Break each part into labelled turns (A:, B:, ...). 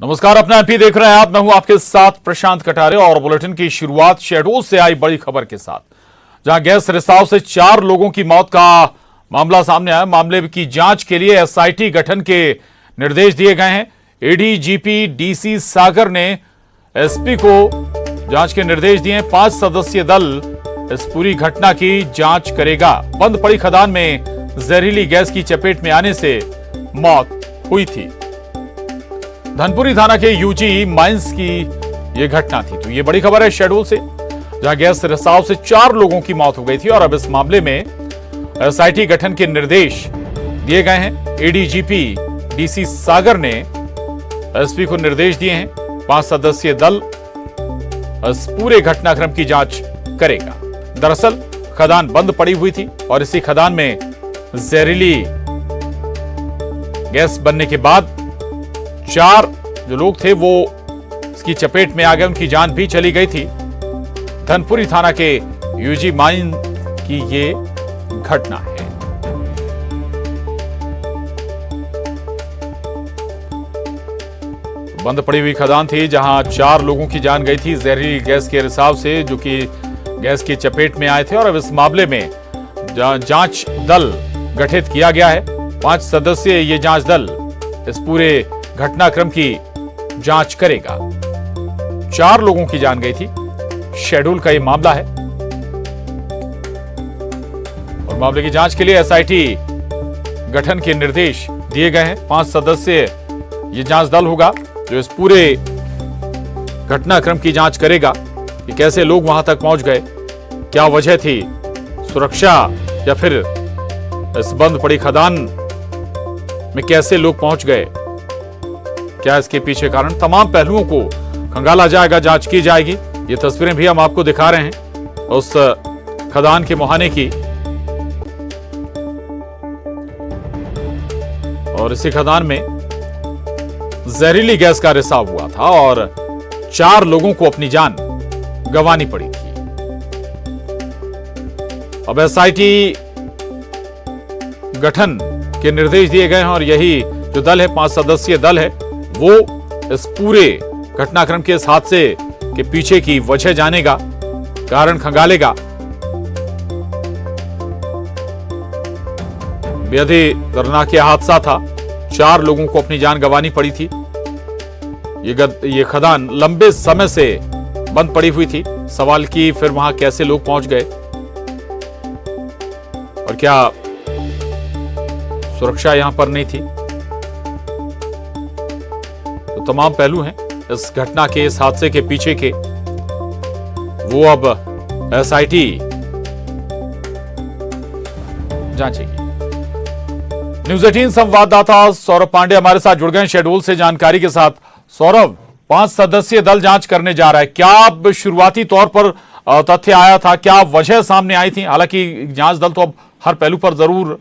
A: नमस्कार, अपना एमपी देख रहे हैं आप। मैं हूं आपके साथ प्रशांत कटारे और बुलेटिन की शुरुआत शहडोल से आई बड़ी खबर के साथ, जहां गैस रिसाव से 4 लोगों की मौत का मामला सामने आया। मामले की जांच के लिए एसआईटी गठन के निर्देश दिए गए हैं। एडीजीपी डीसी सागर ने एसपी को जांच के निर्देश दिए। 5 सदस्यीय दल इस पूरी घटना की जांच करेगा। बंद पड़ी खदान में जहरीली गैस की चपेट में आने से मौत हुई थी। धनपुरी थाना के यूजी माइंस की यह घटना थी। तो यह बड़ी खबर है शहडोल से, जहां गैस रिसाव से 4 लोगों की मौत हो गई थी और अब इस मामले में एसआईटी गठन के निर्देश दिए गए हैं। एडीजीपी डीसी सागर ने एसपी को निर्देश दिए हैं। 5 सदस्यीय दल इस पूरे घटनाक्रम की जांच करेगा। दरअसल खदान बंद पड़ी हुई थी और इसी खदान में जहरीली गैस बनने के बाद 4 जो लोग थे वो इसकी चपेट में आ गए। उनकी जान भी चली गई थी। धनपुरी थाना के यूजी माइन की ये घटना है। बंद पड़ी हुई खदान थी जहां 4 लोगों की जान गई थी जहरीली गैस के रिसाव से, जो कि गैस की चपेट में आए थे। और अब इस मामले में जांच दल गठित किया गया है। 5 सदस्यीय ये जांच दल इस पूरे घटनाक्रम की जांच करेगा। 4 लोगों की जान गई थी। शहडोल का यह मामला है और मामले की जांच के लिए एसआईटी गठन के निर्देश दिए गए हैं। 5 सदस्यीय यह जांच दल होगा जो इस पूरे घटनाक्रम की जांच करेगा कि कैसे लोग वहां तक पहुंच गए, क्या वजह थी, सुरक्षा या फिर इस बंद पड़ी खदान में कैसे लोग पहुंच गए, क्या इसके पीछे कारण। तमाम पहलुओं को खंगाला जाएगा, जांच की जाएगी। ये तस्वीरें भी हम आपको दिखा रहे हैं उस खदान के मुहाने की। और इसी खदान में जहरीली गैस का रिसाव हुआ था और 4 लोगों को अपनी जान गंवानी पड़ी थी। अब एसआईटी गठन के निर्देश दिए गए हैं और यही जो दल है, 5 सदस्यीय दल है, वो इस पूरे घटनाक्रम के इस हादसे के पीछे की वजह जानेगा, कारण खंगालेगा। बेहद ही दर्दनाक यह हादसा था। 4 लोगों को अपनी जान गंवानी पड़ी थी। ये खदान लंबे समय से बंद पड़ी हुई थी। सवाल की फिर वहां कैसे लोग पहुंच गए और क्या सुरक्षा यहां पर नहीं थी। तो तमाम पहलू हैं इस घटना के, इस हादसे के पीछे के, वो अब एसआईटी जांचेगी। न्यूज 18 संवाददाता सौरभ पांडे हमारे साथ जुड़ गए शहडोल से जानकारी के साथ। सौरभ, 5 सदस्यीय दल जांच करने जा रहा है, क्या शुरुआती तौर पर तथ्य आया था, क्या वजह सामने आई थी? हालांकि जांच दल तो अब हर पहलू पर जरूर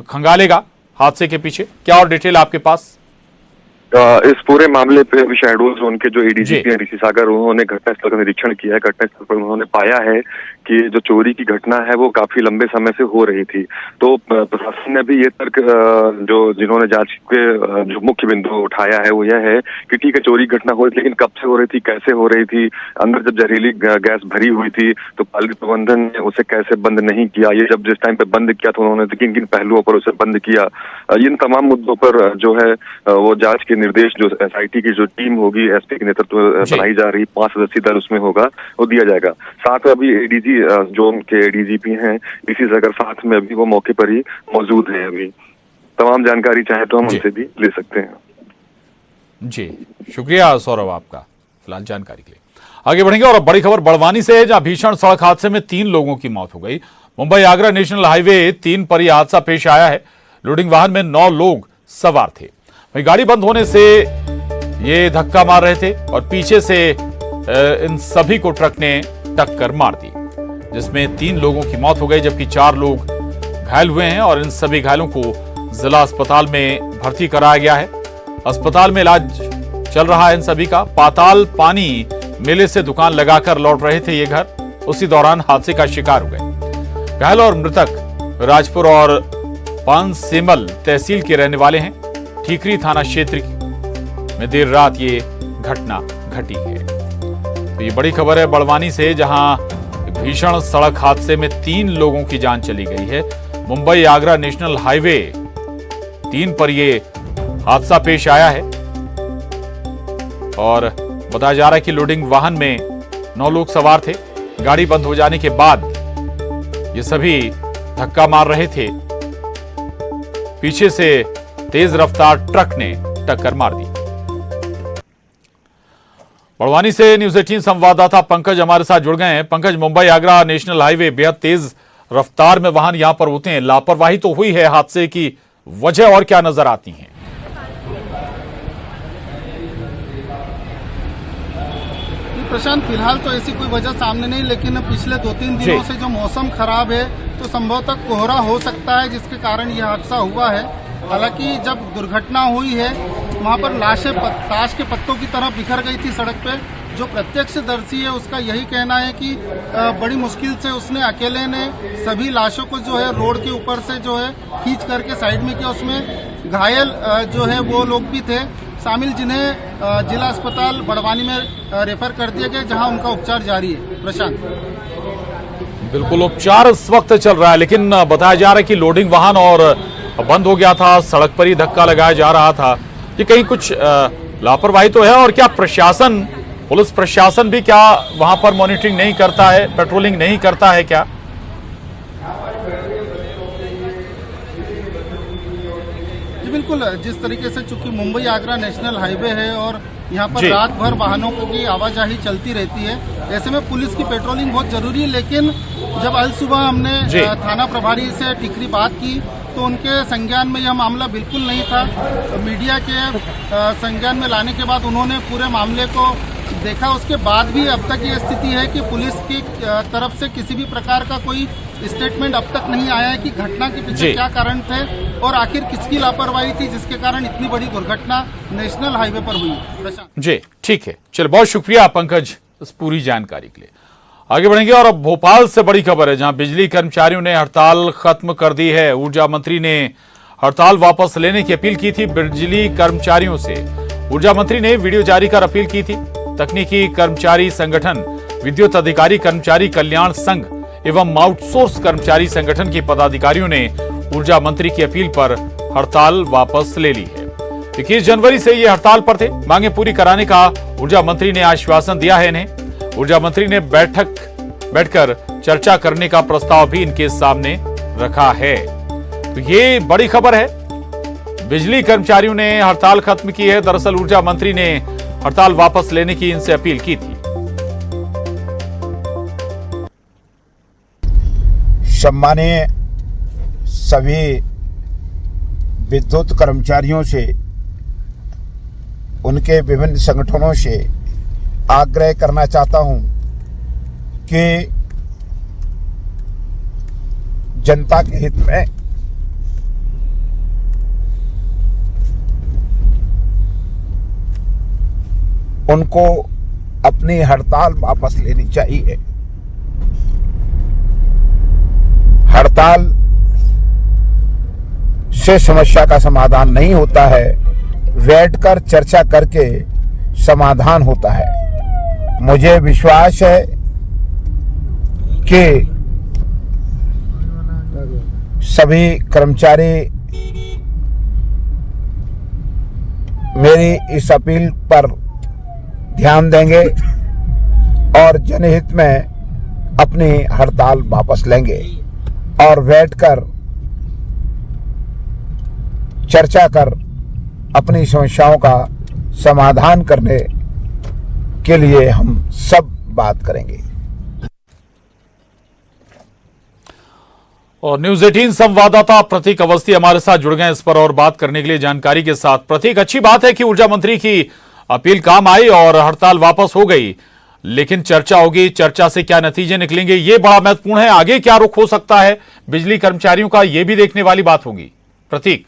A: खंगालेगा हादसे के पीछे। क्या और डिटेल आपके पास?
B: इस पूरे मामले पे अभी शहडोल जोन के जो एडीजीपी डीसी सागर, उन्होंने घटनास्थल का निरीक्षण किया है। घटनास्थल पर उन्होंने पाया है कि जो चोरी की घटना है वो काफी लंबे समय से हो रही थी। तो प्रशासन ने भी ये तर्क जो जिन्होंने जांच के जो मुख्य बिंदु उठाया है वो यह है कि ठीक है, चोरी घटना हो रही थी, लेकिन कब से हो रही थी, कैसे हो रही थी, अंदर जब जहरीली गैस भरी हुई थी तो पालिका प्रबंधन ने उसे कैसे बंद नहीं किया, ये जब जिस टाइम पे बंद किया तो उन्होंने किन किन पहलुओं पर उसे बंद किया, इन तमाम मुद्दों पर जो है वो जांच के निर्देश जो एसआईटी की जो टीम होगी, एसपी के नेतृत्व बनाई जा रही 5 सदस्यीय दल उसमें होगा, वो दिया जाएगा। साथ में अभी एडीजी जोन के एडीजीपी हैं डीसी सागर, साथ में अभी वो मौके पर ही मौजूद हैं। अभी तमाम जानकारी चाहे तो हम उनसे भी ले सकते हैं।
A: जी, शुक्रिया सौरभ आपका फिलहाल जानकारी के लिए। आगे बढ़ेंगे और अब बड़ी खबर बड़वानी से है, जहां भीषण सड़क हादसे में 3 लोगों की मौत हो गई। मुंबई आगरा नेशनल हाईवे 3 पर यह हादसा पेश आया है। लोडिंग वाहन में 9 लोग सवार थे। वही गाड़ी बंद होने से ये धक्का मार रहे थे और पीछे से इन सभी को ट्रक ने टक्कर मार दी, जिसमें 3 लोगों की मौत हो गई, जबकि 4 लोग घायल हुए हैं और इन सभी घायलों को जिला अस्पताल में भर्ती कराया गया है। अस्पताल में इलाज चल रहा है इन सभी का। पाताल पानी मेले से दुकान लगाकर लौट रहे थे ये घर, उसी दौरान हादसे का शिकार हो गए। घायल और मृतक राजपुर और पानसेमल तहसील के रहने वाले हैं। ठीकरी थाना क्षेत्र में देर रात ये घटना घटी है। तो ये बड़ी खबर है बड़वानी से, जहां भीषण सड़क हादसे में 3 लोगों की जान चली गई है। मुंबई आगरा नेशनल हाईवे 3 पर यह हादसा पेश आया है और बताया जा रहा है कि लोडिंग वाहन में 9 लोग सवार थे। गाड़ी बंद हो जाने के बाद ये सभी धक्का मार रहे थे। पीछे से तेज रफ्तार ट्रक ने टक्कर मार दी। बड़वानी से न्यूज 18 संवाददाता पंकज हमारे साथ जुड़ गए हैं। पंकज, मुंबई आगरा नेशनल हाईवे बेहद तेज रफ्तार में वाहन यहां पर होते हैं, लापरवाही तो हुई है, हादसे की वजह और क्या नजर आती है?
C: प्रशांत, फिलहाल तो ऐसी कोई वजह सामने नहीं, लेकिन पिछले 2-3 दिनों से जो मौसम खराब है तो संभवतः कोहरा हो सकता है, जिसके कारण यह हादसा हुआ है। हालांकि जब दुर्घटना हुई है वहां पर लाशें ताश के पत्तों की तरह बिखर गई थी सड़क पे। जो प्रत्यक्षदर्शी है उसका यही कहना है कि बड़ी मुश्किल से उसने अकेले ने सभी लाशों को जो है रोड के ऊपर से जो है खींच करके साइड में किया। उसमें घायल जो है वो लोग भी थे शामिल, जिन्हें जिला अस्पताल बड़वानी में रेफर कर दिया गया, जहां उनका उपचार जारी है। प्रशांत,
A: बिल्कुल उपचार इस वक्त चल रहा है, लेकिन बताया जा रहा है कि लोडिंग वाहन और बंद हो गया था, सड़क पर ही धक्का लगाया जा रहा था। ये कहीं कुछ लापरवाही तो है? और क्या प्रशासन, पुलिस प्रशासन भी क्या वहां पर मॉनिटरिंग नहीं करता है, पेट्रोलिंग नहीं करता है क्या?
C: जी बिल्कुल, जिस तरीके से चूंकि मुंबई आगरा नेशनल हाईवे है और यहाँ पर रात भर वाहनों की आवाजाही चलती रहती है, ऐसे में पुलिस की पेट्रोलिंग बहुत जरूरी है। लेकिन जब आज सुबह हमने थाना प्रभारी से टिकरी बात की तो उनके संज्ञान में यह मामला बिल्कुल नहीं था। मीडिया के संज्ञान में लाने के बाद उन्होंने पूरे मामले को देखा। उसके बाद भी अब तक ये स्थिति है कि पुलिस की तरफ से किसी भी प्रकार का कोई स्टेटमेंट अब तक नहीं आया है कि घटना के पीछे क्या कारण थे और आखिर किसकी लापरवाही थी जिसके कारण इतनी बड़ी दुर्घटना नेशनल हाईवे पर हुई। प्रशांत
A: जी ठीक है, चलो बहुत शुक्रिया पंकज इस पूरी जानकारी के लिए। आगे बढ़ेंगे और अब भोपाल से बड़ी खबर है, जहां बिजली कर्मचारियों ने हड़ताल खत्म कर दी है। ऊर्जा मंत्री ने हड़ताल वापस लेने की अपील की थी बिजली कर्मचारियों से। ऊर्जा मंत्री ने वीडियो जारी कर अपील की थी। तकनीकी कर्मचारी संगठन, विद्युत अधिकारी कर्मचारी कल्याण संघ एवं आउटसोर्स कर्मचारी संगठन के पदाधिकारियों ने ऊर्जा मंत्री की अपील पर हड़ताल वापस ले ली है। 21 जनवरी से ये हड़ताल पर थे। मांगे पूरी कराने का ऊर्जा मंत्री ने आश्वासन दिया है इन्हें। ऊर्जा मंत्री ने बैठकर चर्चा करने का प्रस्ताव भी इनके सामने रखा है। तो ये बड़ी खबर है, बिजली कर्मचारियों ने हड़ताल खत्म की है। दरअसल ऊर्जा मंत्री ने हड़ताल वापस लेने की इनसे अपील की थी।
D: सम्मानीय सभी विद्युत कर्मचारियों से, उनके विभिन्न संगठनों से आग्रह करना चाहता हूं कि जनता के हित में उनको अपनी हड़ताल वापस लेनी चाहिए। हड़ताल से समस्या का समाधान नहीं होता है, बैठकर चर्चा करके समाधान होता है। मुझे विश्वास है कि सभी कर्मचारी मेरी इस अपील पर ध्यान देंगे और जनहित में अपनी हड़ताल वापस लेंगे और बैठकर चर्चा कर अपनी समस्याओं का समाधान करने के लिए हम सब बात करेंगे।
A: और न्यूज 18 संवाददाता प्रतीक अवस्थी हमारे साथ जुड़ गए इस पर और बात करने के लिए जानकारी के साथ। प्रतीक, अच्छी बात है कि ऊर्जा मंत्री की अपील काम आई और हड़ताल वापस हो गई, लेकिन चर्चा होगी, चर्चा से क्या नतीजे निकलेंगे ये बड़ा महत्वपूर्ण है। आगे क्या रुख हो सकता है बिजली कर्मचारियों का, ये भी देखने वाली बात होगी। प्रतीक।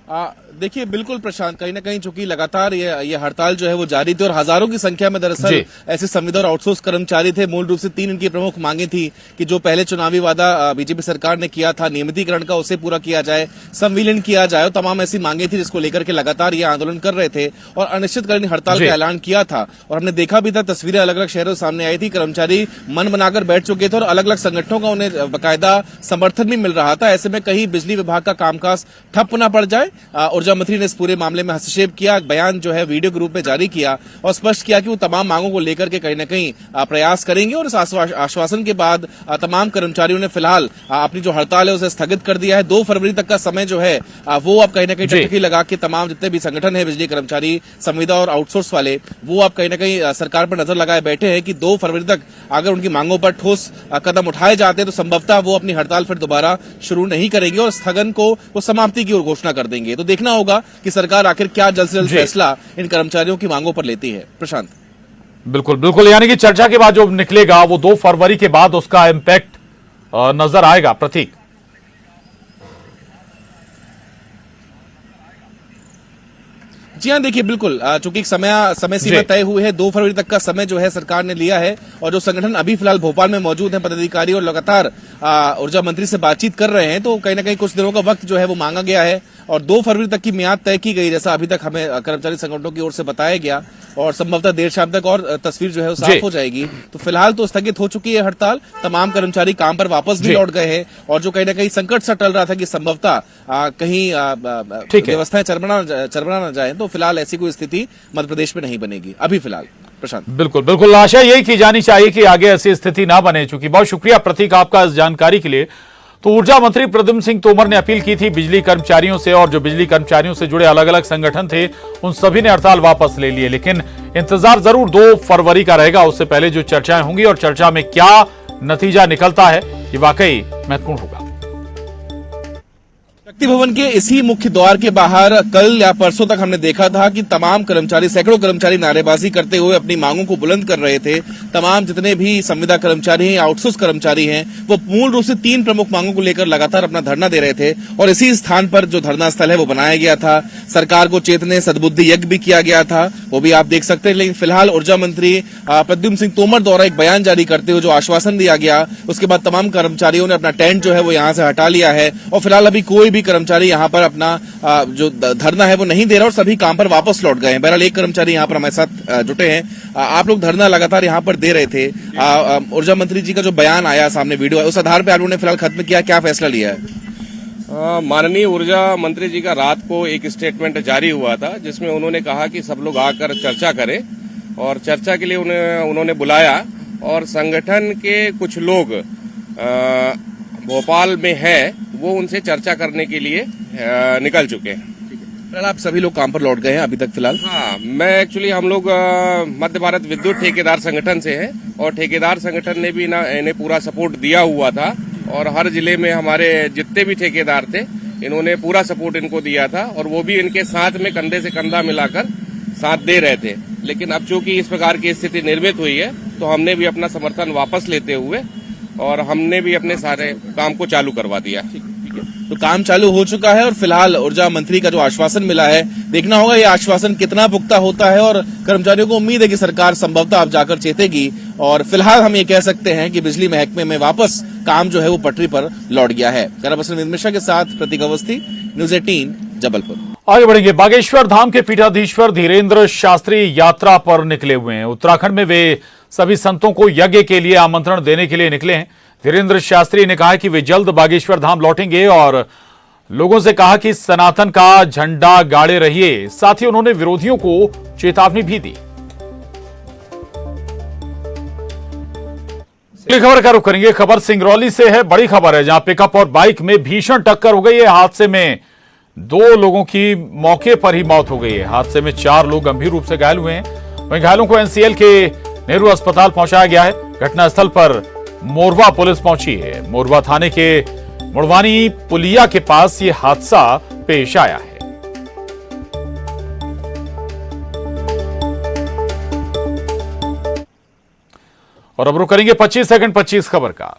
E: देखिए बिल्कुल प्रशांत, कहीं ना कहीं चूंकि लगातार ये हड़ताल जो है वो जारी थी और हजारों की संख्या में दरअसल ऐसे संविदा और आउटसोर्स कर्मचारी थे। मूल रूप से 3 इनकी प्रमुख मांगे थी कि जो पहले चुनावी वादा बीजेपी सरकार ने किया था नियमितीकरण का, उसे पूरा किया जाए, संविलीन किया जाए, तमाम ऐसी मांगे थी जिसको लेकर के लगातार ये आंदोलन कर रहे थे और अनिश्चितकालीन हड़ताल का ऐलान किया था। और हमने देखा भी था, तस्वीरें अलग अलग शहरों सामने आई थी, कर्मचारी मन बनाकर बैठ चुके थे और अलग अलग संगठनों का उन्हें बाकायदा समर्थन भी मिल रहा था। ऐसे में कहीं बिजली विभाग का कामकाज ठप न पड़ जाए, ऊर्जा मंत्री ने इस पूरे मामले में हस्तक्षेप किया, बयान जो है वीडियो के रूप में जारी किया और स्पष्ट किया कि वो तमाम मांगों को लेकर के कहीं न कहीं प्रयास करेंगे। और इस आश्वासन के बाद तमाम कर्मचारियों ने फिलहाल अपनी जो हड़ताल है उसे स्थगित कर दिया है। 2 फरवरी तक का समय जो है वो अब कहीं न कहीं टकटकी लगा के तमाम जितने भी संगठन है बिजली कर्मचारी, संविदा और आउटसोर्स वाले, वो अब कहीं न कहीं सरकार पर नजर लगाए बैठे हैं कि 2 फरवरी तक अगर उनकी मांगों पर ठोस कदम उठाए जाते हैं तो संभवतः वो अपनी हड़ताल फिर दोबारा शुरू नहीं करेंगे और स्थगन को वो समाप्ति की ओर घोषणा कर देंगे। तो देखना होगा कि सरकार आखिर क्या जल्द से जल्द फैसला इन कर्मचारियों की मांगों पर लेती है। प्रशांत,
A: बिल्कुल बिल्कुल, यानी कि चर्चा के बाद जो निकलेगा वो 2 फरवरी के बाद उसका इम्पैक्ट नजर आएगा। प्रतीक,
E: जी हाँ, देखिए बिल्कुल, चूंकि समय सीमा तय हुई है, 2 फरवरी तक का समय जो है सरकार ने लिया है और जो संगठन अभी फिलहाल भोपाल में मौजूद हैं पदाधिकारी और लगातार ऊर्जा मंत्री से बातचीत कर रहे हैं, तो कहीं ना कहीं कुछ दिनों का वक्त जो है वो मांगा गया है और 2 फरवरी तक की मियाद तय की गई, जैसा अभी तक हमें कर्मचारी संगठनों की ओर से बताया गया और संभवतः देर शाम तक और तस्वीर जो है वो साफ हो जाएगी। तो फिलहाल तो स्थगित हो चुकी है हड़ताल, तमाम कर्मचारी काम पर वापस भी लौट गए हैं और जो कहीं ना कहीं संकट सा टल रहा था कि संभवतः कहीं व्यवस्थाएं चरमरा न जाए, तो फिलहाल ऐसी कोई स्थिति मध्य प्रदेश में नहीं बनेगी अभी फिलहाल। प्रशांत,
A: बिल्कुल बिल्कुल, आशा यही की जानी चाहिए कि आगे ऐसी स्थिति ना बने। चूंकि बहुत शुक्रिया प्रतीक आपका इस जानकारी के लिए। तो ऊर्जा मंत्री प्रद्युम्न सिंह तोमर ने अपील की थी बिजली कर्मचारियों से और जो बिजली कर्मचारियों से जुड़े अलग अलग संगठन थे उन सभी ने हड़ताल वापस ले लिए, लेकिन इंतजार जरूर 2 फरवरी का रहेगा। उससे पहले जो चर्चाएं होंगी और चर्चा में क्या नतीजा निकलता है ये वाकई महत्वपूर्ण होगा।
E: शक्ति भवन के इसी मुख्य द्वार के बाहर कल या परसों तक हमने देखा था कि तमाम कर्मचारी, सैकड़ों कर्मचारी नारेबाजी करते हुए अपनी मांगों को बुलंद कर रहे थे। तमाम जितने भी संविदा कर्मचारी हैं, आउटसोर्स कर्मचारी हैं, वो मूल रूप से 3 प्रमुख मांगों को लेकर लगातार अपना धरना दे रहे थे और इसी स्थान पर जो धरना स्थल है वो बनाया गया था। सरकार को चेतने सद्बुद्धि यज्ञ भी किया गया था, वो भी आप देख सकते हैं। लेकिन फिलहाल ऊर्जा मंत्री प्रद्युम्न सिंह तोमर द्वारा एक बयान जारी करते हुए जो आश्वासन दिया गया, उसके बाद तमाम कर्मचारियों ने अपना टेंट जो है वो यहाँ से हटा लिया है और फिलहाल अभी कोई भी कर्मचारी यहाँ पर अपना जो धरना है वो नहीं दे रहा और सभी काम पर वापस लौट गए हैं। बहरहाल एक कर्मचारी यहाँ पर हमारे साथ जुटे हैं। आप लोग धरना लगातार यहाँ पर दे रहे थे, ऊर्जा मंत्री जी का जो बयान आया सामने, वीडियो है, उस आधार पर आप लोगों ने फिलहाल खत्म किया, क्या फैसला लिया है?
F: माननीय ऊर्जा मंत्री जी का रात को एक स्टेटमेंट जारी हुआ था जिसमें उन्होंने कहा कि सब लोग आकर चर्चा करें और चर्चा के लिए उन्होंने बुलाया और संगठन के कुछ लोग भोपाल में है वो उनसे चर्चा करने के लिए निकल चुके हैं।
E: फिलहाल आप सभी लोग काम पर लौट गए हैं अभी तक फिलहाल?
F: हाँ, मैं एक्चुअली हम लोग मध्य भारत विद्युत ठेकेदार संगठन से हैं और ठेकेदार संगठन ने भी इन्हें पूरा सपोर्ट दिया हुआ था और हर जिले में हमारे जितने भी ठेकेदार थे इन्होंने पूरा सपोर्ट इनको दिया था और वो भी इनके साथ में कंधे से कंधा मिलाकर साथ दे रहे थे। लेकिन अब चूंकि इस प्रकार की स्थिति निर्मित हुई है तो हमने भी अपना समर्थन वापस लेते हुए और हमने भी अपने सारे काम को चालू करवा दिया।
E: तो काम चालू हो चुका है और फिलहाल ऊर्जा मंत्री का जो आश्वासन मिला है, देखना होगा ये आश्वासन कितना पुख्ता होता है और कर्मचारियों को उम्मीद है कि सरकार संभवतः अब जाकर चेतेगी और फिलहाल हम ये कह सकते हैं कि बिजली महकमे में वापस काम जो है वो पटरी पर लौट गया है। कैमरा पर्सन विनीत मिश्रा के साथ प्रतीक अवस्थी, न्यूज़ 18 जबलपुर।
A: आगे बढ़ेंगे। बागेश्वर धाम के पीठाधीश्वर धीरेन्द्र शास्त्री यात्रा पर निकले हुए हैं। उत्तराखंड में वे सभी संतों को यज्ञ के लिए आमंत्रण देने के लिए निकले हैं। धीरेन्द्र शास्त्री ने कहा कि वे जल्द बागेश्वर धाम लौटेंगे और लोगों से कहा कि सनातन का झंडा गाड़े रहिए। साथ ही उन्होंने विरोधियों को चेतावनी भी दी। अगली खबर का रुख करेंगे। खबर सिंगरौली से है। बड़ी खबर है जहां पिकअप और बाइक में भीषण टक्कर हो गई है। हादसे में 2 लोगों की मौके पर ही मौत हो गई है। हादसे में 4 लोग गंभीर रूप से घायल हुए हैं। वहीं घायलों को एनसीएल के नेहरू अस्पताल पहुंचाया गया है। घटनास्थल पर मोरवा पुलिस पहुंची है। मोरवा थाने के मुड़वानी पुलिया के पास ये हादसा पेश आया है। और अब रुक करेंगे 25 सेकंड 25 खबर का।